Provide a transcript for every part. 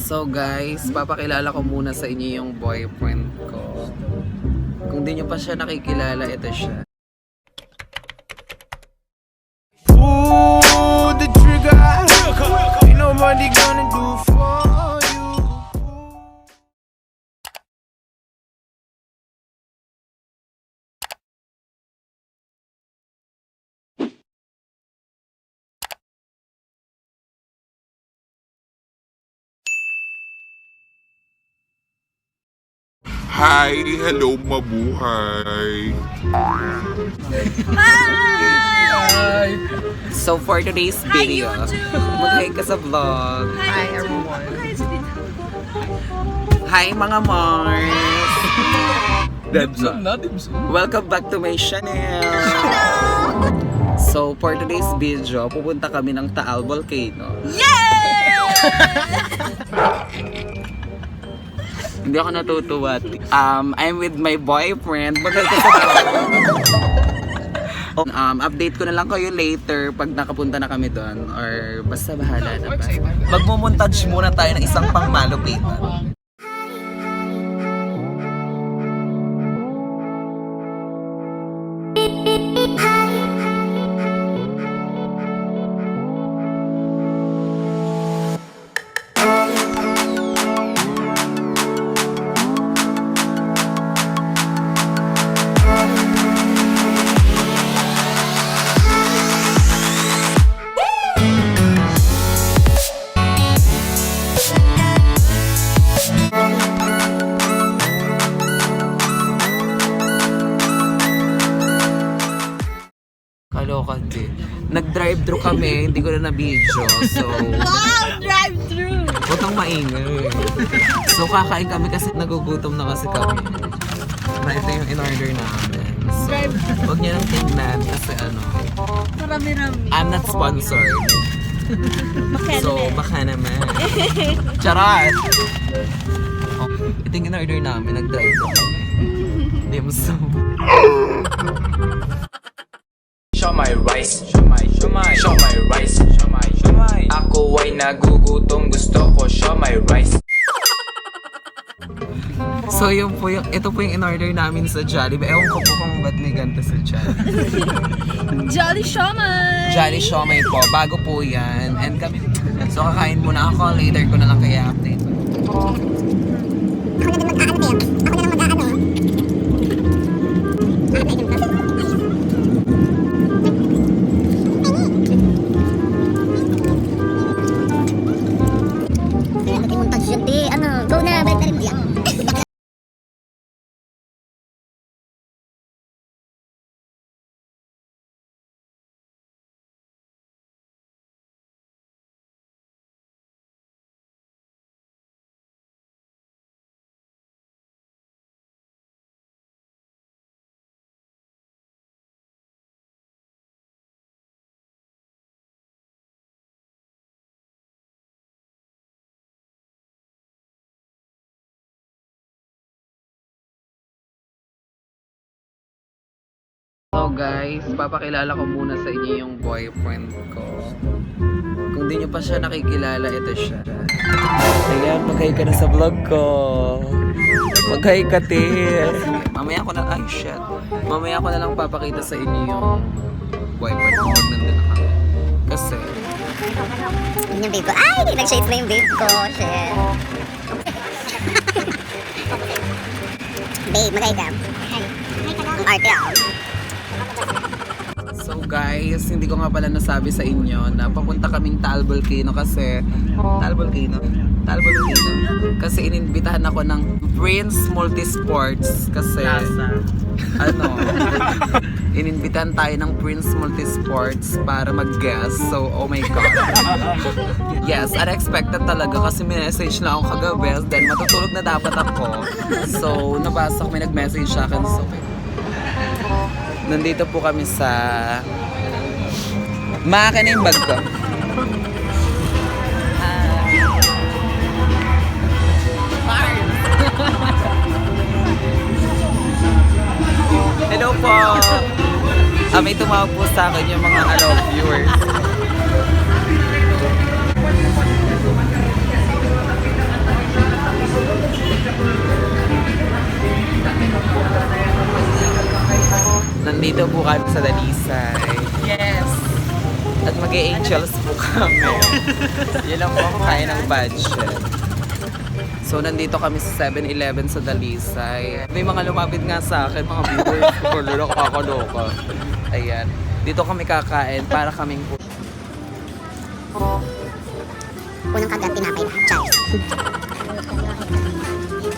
So guys, papakilala ko muna sa inyo yung boyfriend ko. Kung di nyo pa siya nakikilala, ito siya. Pull the trigger. Ain't nobody gonna do for you. Hi! Hello, mabuhay! So for today's video, mag-hi ka sa vlog. Hi everyone. Hi mga Mars! Dimsum na, dimsum. Welcome back to my channel! So for today's video, pupunta kami ng Taal Volcano. Hindi ako natutuwa. I'm with my boyfriend. Update ko na lang kayo later pag nakapunta na kami doon. Or basta bahala na ba. Magmumontage muna tayo ng isang pangmalupitan. Kaloka din. Nag-drive-thru kami, hindi ko na na-video. So, Wow! Drive-thru! huwag kang maingay. So, kakain kami kasi nagugutom na kasi kami. Ito yung in-order namin. So, huwag niyo nang tingnan kasi ano, Marami-rami. I'm not sponsored. Baka So, naman. baka naman. Charot! Oh, ito yung in-order namin, nag-drive-thru kami. Dimsum. Show my rice, show my rice, show my. Ako ay nagugutom, gusto ko show my rice. So yun po yung, ito po yung in-order namin sa Jollibee. Ewan ko po kung ba't may ganito sa Jollibee. Jolly Shomai! Jolly Shomai po, bago po yan. And kami, so kakain muna ako, later ko na lang kaya update. Go na, balik na rin diyan. So guys, papakilala ko muna sa inyo yung boyfriend ko. Kung di nyo pa siya nakikilala, ito siya. Ayan, mag-hi ka na sa vlog ko. Mag-hi ka, te. Mamaya ko na, ay shit. Mamaya ko na lang papakita sa inyo yung boyfriend ko pag nandun na kami. Kasi, Yun yung babe ko. Ay, nag-shades na yung babe ko. Shit. Babe, mag-hi ka. Ang arte ako. so guys, hindi ko nga pala nasabi sa inyo na papunta kaming Taal Volcano kasi Taal Volcano kasi ininbitahan ako ng Prince Multisports kasi ano ininbitahan tayo ng Prince Multisports para mag-guest. So oh my god, yes, unexpected talaga kasi may message na ako kagabi, then matutulog na dapat ako. So nabasa ko, may nag-message sa akin. So nandito po kami sa Maakin na yung bag ko. Hello po! May tumawag po sa akin yung mga viewers. Nandito po kami sa Dalisay. Yes! At mag-angels po kami. Yun lang po ang kaya ng budget. So, nandito kami sa 7-Eleven sa Dalisay. May mga lumapit nga sa akin, mga viewers ko, nakakaloka. Ayan. Dito kami kakain para kaming Unang kagat, tinapay na. Charles.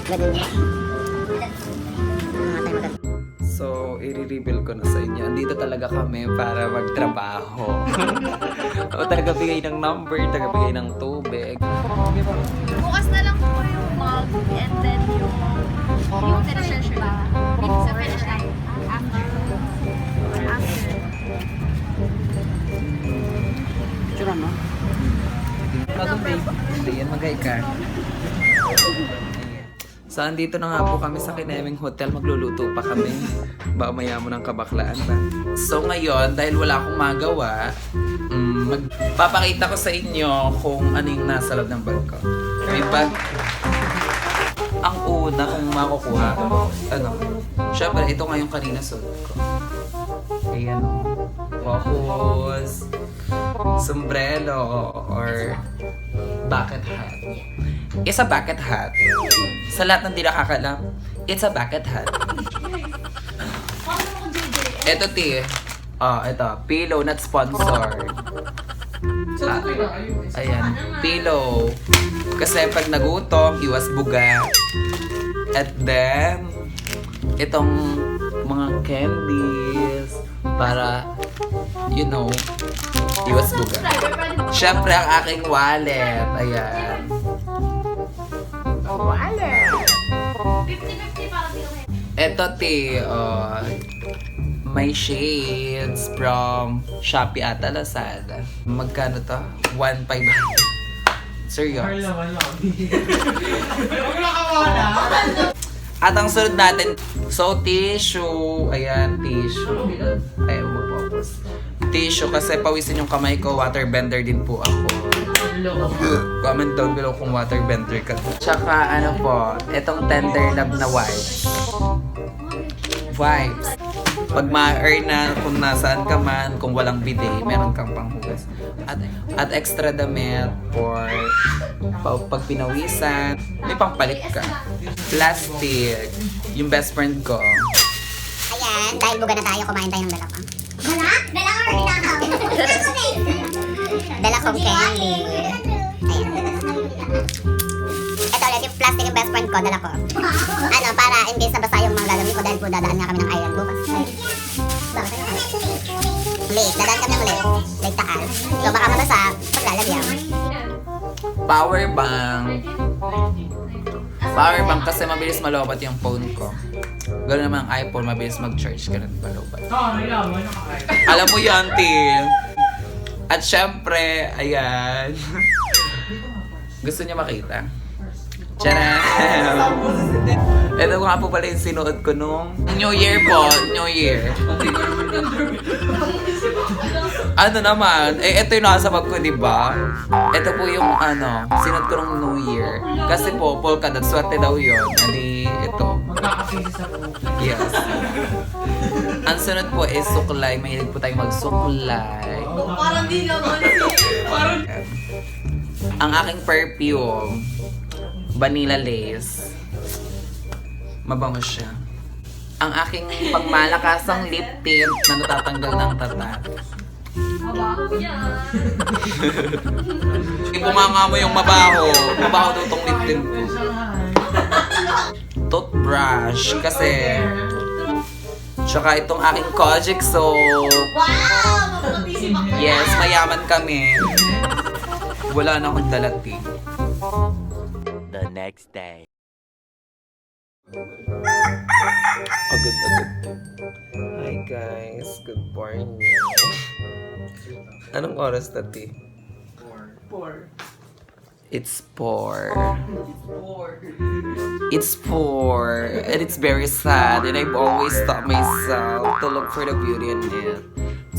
Ganun yun. Mga tayo magag... So, i-reveal ko na sa inyo. Andito talaga kami para magtrabaho. O taga-bigay ng number, taga-bigay ng tubig. Bukas na lang po yung mug and then yung finish na. Sa finish na. After. Tsura, no? Hindi yan, magay ka. So, andito na nga po kami sa Kineming Hotel. Magluluto pa kami. Ba, maya mo ng kabaklaan ba? So, ngayon, dahil wala akong magawa, magpapakita ko sa inyo kung ano yung nasa loob ng bag ko. May bag. Ang una kung makukuha, ano, syempre, ito nga yung kanina suot ko. Ayan, focus, sombrero, or bucket hat. It's a bucket hat. Sa lahat ng di nakakalam, it's a bucket hat. Ito, ti. Ito. Pillow, not sponsored. Ayan. Pillow. Kasi pag nagutom, iwas buga. At then, itong mga candies para, you know, iwas buga. Siyempre, ang aking wallet. Ayan. Wallet. Ito, ti. May shades from Shopee ata Lazada. Magkano to? 1.5. Serious. At ang sunod natin, so tissue. Ayan, tissue. Ayaw mag-focus. Tissue kasi pawisin yung kamay ko. Waterbender din po ako. Comment down below kung waterbender ka. Tsaka ano po, itong Tender Love na wipes. Vibes. Pag ma-earn na kung nasaan ka man, kung walang bidet, meron kang panghugas. At extra damit for pag pinawisan, may pangpalit ka. Plastic. Yung best friend ko. Ayan, dahil buga na tayo, kumain tayo ng dala ko. Dala? Dala or inakaw? Dala kong candy. Ayan. Ito ulit, yung plastic yung best friend ko, dala ko. Ano, para in case nabasa yung mga gagamit ko dahil po dadaan nga kami ng island bukas. Lake, dadaan kami ng lake. Lake Taal. So baka mabasa, paglalagyan. Power bank. Power bank kasi mabilis malobat yung phone ko. Ganoon naman ang iPhone, mabilis mag-charge ka rin malobat. Alam mo yan, Tim. At syempre, ayan. Gusto niya makita? Tcharam! Ito nga po pala yung sinuot ko nung New Year po. New Year. Ano naman? Ito yung nasa bag ko, diba? Ito po yung sinuot ko nung New Year. Kasi po, polka dot, swerte daw yun. Ani, ito. Yes. Ang sunod po is suklay. Mahilig po tayong magsuklay. Parang di naman. Ang aking perfume, Vanilla Lace. Mabango siya. Ang aking pangmalakasang lip tint na natatanggal ng tata. Mabaho yan. Bumanga mo yung mabaho. Mabaho daw tong lip tint ko. Toothbrush. Kasi tsaka itong aking Kojic soap. Wow! Yes, mayaman kami. Wala na akong dalati. The next day. Agad-agad. Hi guys, good morning. Anong oras na, ti? 4. It's 4. It's 4. And it's very sad. And I've always taught myself to look for the beauty in it.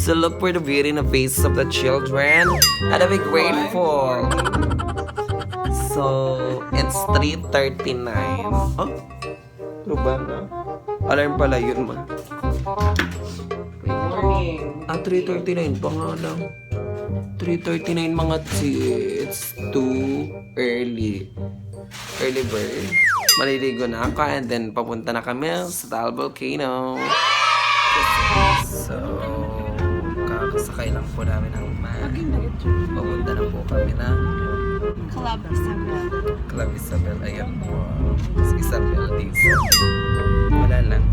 To look for the beauty in the faces of the children. And to be grateful. So, it's 3:39. Oh? Ano ba na? Alarm pala yun, ma. Ah, 3:39 pa nga lang. 3:39 mga it's too early. Early bird. Maliligo na ako and then papunta na kami sa Taal Volcano. So, kakasakay lang po namin ng van. Papunta na po kami ng Club Isabel. Club Isabel. Ayan po. Si Isabel dito. Wala lang.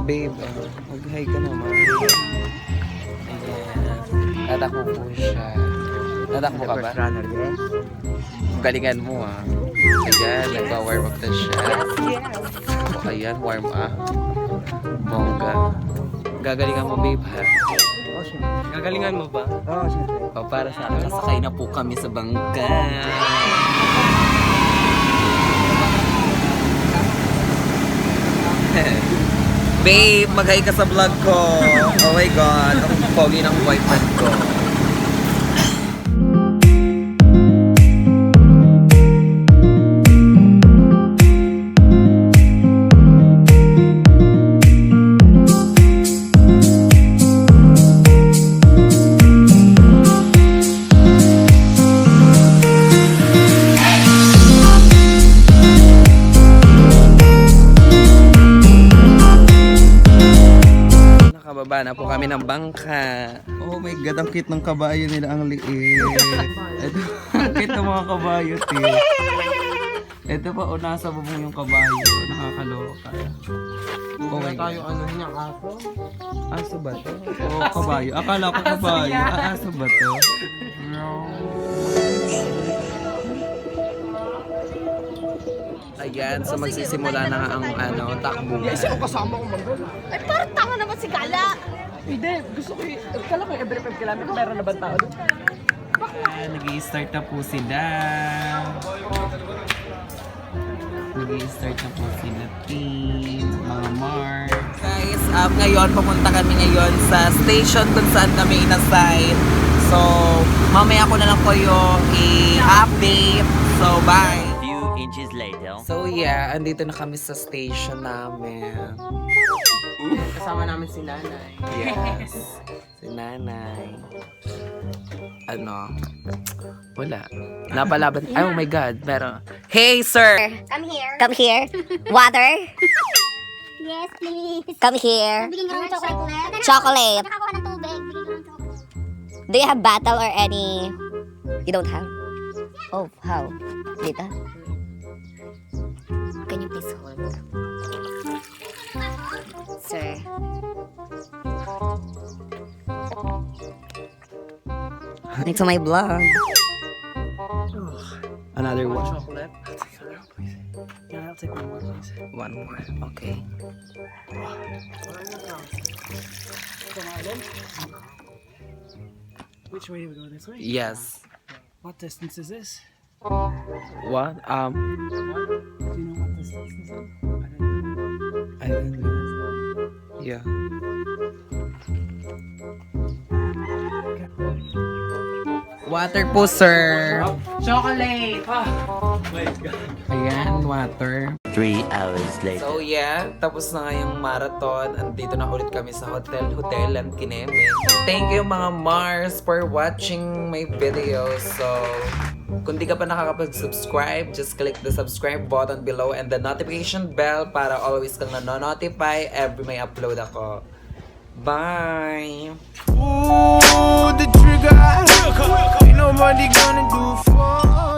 Babe, mag-hi ka naman. Ayan. Tatakbo po siya. Tatakbo ka ba? Galingan mo ah. Ayan, nagpa-warm up na siya. O, ayan, warm up. Bongga. Gagalingan mo, babe, ha? Gagalingan mo ba? Oo, syempre. O, para sa akin, kasakay na po kami sa bangka. Babe, mag-hi ka sa vlog ko. Oh my God, ang pogi ng boyfriend ko. Nakababa na po kami ng bangka. Oh my God, ang cute ng kabayo nila, ang liit. Ito, ang cute ng mga kabayo, te. Ito pa, o nasa bubong yung kabayo. Nakakaloka. Oh my God. Ano niyang aso? Aso ba to? Oo, kabayo. Akala ko kabayo. Aso ba to? Ayan, so magsisimula na nga ang takbo. Kasama ko man doon. Ay, parang tanga naman si Gala. Hindi, gusto ko kala ko every 5 kilometers meron na ba tao doon? Nag-i-start na po sila. Nag-i-start na po sila, team, mga Mars. Guys, ngayon, pumunta kami ngayon sa station kung saan kami inassign. So, mamaya ko na lang po yung i-update. So, bye! Inches later. So yeah, andito na kami sa station namin. Kasama namin si nanay. Yes. Si nanay. Ano? Wala. Napalaban. Oh my God. Pero, hey sir! Come here. Come here. Water. Yes, please. Come here. Bigyan ka ng chocolate. Chocolate. Nakakuha ng tubig. Bigyan ka ng chocolate. Do you have bottle or any? You don't have? Oh, how? Dito? Can you please hold? Sir. Thanks to my vlog. Another one. Chocolate. Yeah, I'll take one more, please. One more. Okay. Which way do we go? This way? Yes. What distance is this? What? Do you know what distance this is? I don't know. Yeah. Water po, sir. Chocolate! Ayan, water. 3 hours later. So yeah, tapos na nga yung marathon. Andito na ulit kami sa Hotel and Kineme. Thank you mga Mars for watching my videos. So, kung di ka pa nakakapag-subscribe, just click the subscribe button below and the notification bell para always kang na-notify every may upload ako. Bye! Ooh, the trigger. Ain't nobody gonna do for